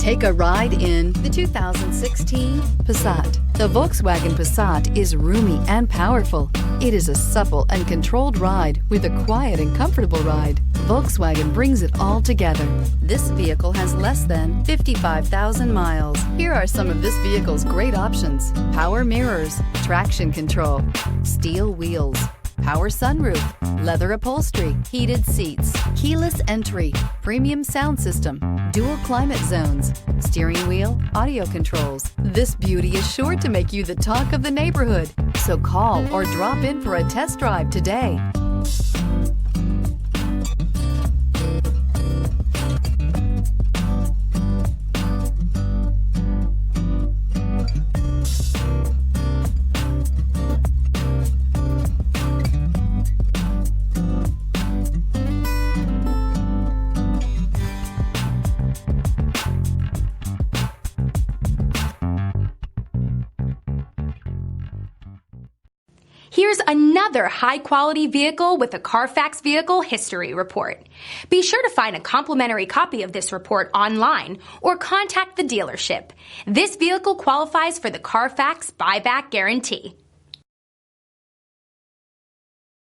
Take a ride in the 2016 Passat. The Volkswagen Passat is roomy and powerful. It is a supple and controlled ride with a quiet and comfortable ride. Volkswagen brings it all together. This vehicle has less than 55,000 miles. Here are some of this vehicle's great options: power mirrors, traction control, steel wheels, power sunroof, leather upholstery, heated seats, keyless entry, premium sound system, dual climate zones, steering wheel audio controls. This beauty is sure to make you the talk of the neighborhood. So call or drop in for a test drive today. Here's another high-quality vehicle with a Carfax Vehicle History Report. Be sure to find a complimentary copy of this report online or contact the dealership. This vehicle qualifies for the Carfax Buyback Guarantee.